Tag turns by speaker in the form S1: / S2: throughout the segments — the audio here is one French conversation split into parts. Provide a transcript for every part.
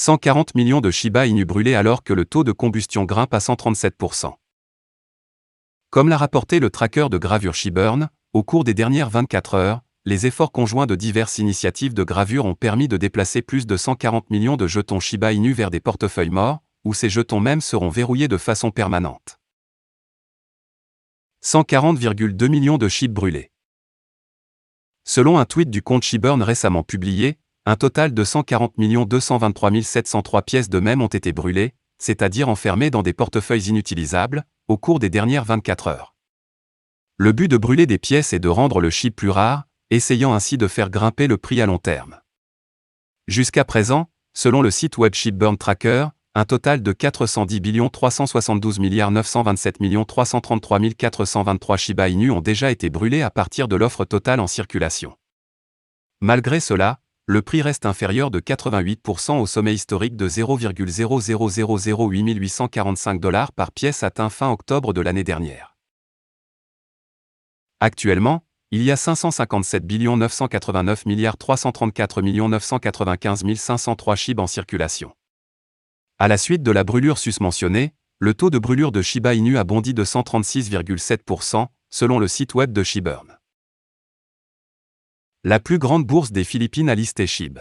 S1: 140 millions de Shiba Inu brûlés alors que le taux de combustion grimpe à 137%. Comme l'a rapporté le tracker de gravure Shiburn, au cours des dernières 24 heures, les efforts conjoints de diverses initiatives de gravure ont permis de déplacer plus de 140 millions de jetons Shiba Inu vers des portefeuilles morts, où ces jetons même seront verrouillés de façon permanente. 140,2 millions de SHIB brûlés. Selon un tweet du compte Shiburn récemment publié, un total de 140 223 703 pièces de mèmes ont été brûlées, c'est-à-dire enfermées dans des portefeuilles inutilisables, au cours des dernières 24 heures. Le but de brûler des pièces est de rendre le SHIB plus rare, essayant ainsi de faire grimper le prix à long terme. Jusqu'à présent, selon le site web Shiburn Tracker, un total de 410 372 927 333 423 Shiba Inu ont déjà été brûlés à partir de l'offre totale en circulation. Malgré cela, le prix reste inférieur de 88% au sommet historique de 0,00008 845 $ par pièce atteint fin octobre de l'année dernière. Actuellement, il y a 557 989 334 995 503 SHIB en circulation. À la suite de la brûlure susmentionnée, le taux de brûlure de Shiba Inu a bondi de 136,7%, selon le site web de Shiburn. La plus grande bourse des Philippines a listé SHIB.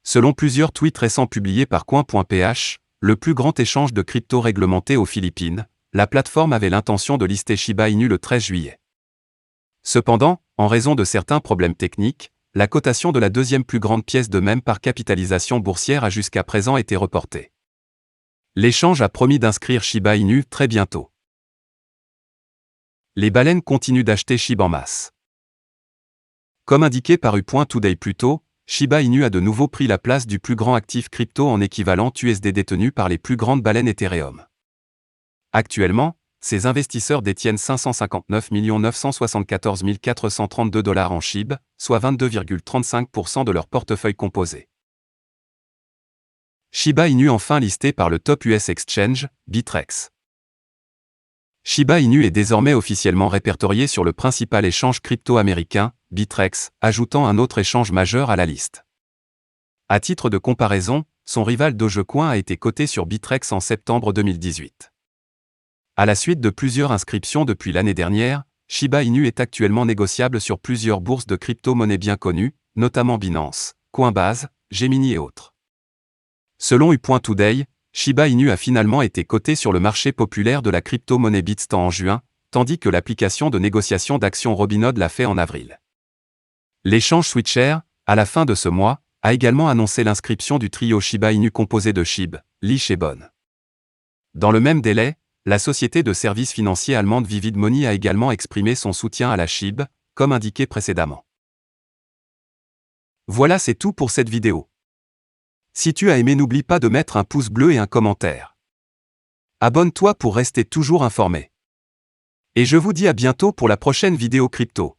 S1: Selon plusieurs tweets récents publiés par Coin.ph, le plus grand échange de crypto réglementé aux Philippines, la plateforme avait l'intention de lister Shiba Inu le 13 juillet. Cependant, en raison de certains problèmes techniques, la cotation de la deuxième plus grande pièce de mème par capitalisation boursière a jusqu'à présent été reportée. L'échange a promis d'inscrire Shiba Inu très bientôt. Les baleines continuent d'acheter SHIB en masse. Comme indiqué par U.Today plus tôt, Shiba Inu a de nouveau pris la place du plus grand actif crypto en équivalent USD détenu par les plus grandes baleines Ethereum. Actuellement, ces investisseurs détiennent 559 974 432 $ en SHIB, soit 22,35% de leur portefeuille composé. Shiba Inu enfin listé par le top US exchange, Bittrex. Shiba Inu est désormais officiellement répertorié sur le principal échange crypto américain, Bittrex, ajoutant un autre échange majeur à la liste. À titre de comparaison, son rival Dogecoin a été coté sur Bittrex en septembre 2018. À la suite de plusieurs inscriptions depuis l'année dernière, Shiba Inu est actuellement négociable sur plusieurs bourses de crypto-monnaies bien connues, notamment Binance, Coinbase, Gemini et autres. Selon U.Today, Shiba Inu a finalement été coté sur le marché populaire de la crypto-monnaie Bitstamp en juin, tandis que l'application de négociation d'actions Robinhood l'a fait en avril. L'échange Switcher, à la fin de ce mois, a également annoncé l'inscription du trio Shiba Inu composé de SHIB, Leash et Bon. Dans le même délai, la société de services financiers allemande Vivid Money a également exprimé son soutien à la SHIB, comme indiqué précédemment. Voilà, c'est tout pour cette vidéo. Si tu as aimé, n'oublie pas de mettre un pouce bleu et un commentaire. Abonne-toi pour rester toujours informé. Et je vous dis à bientôt pour la prochaine vidéo crypto.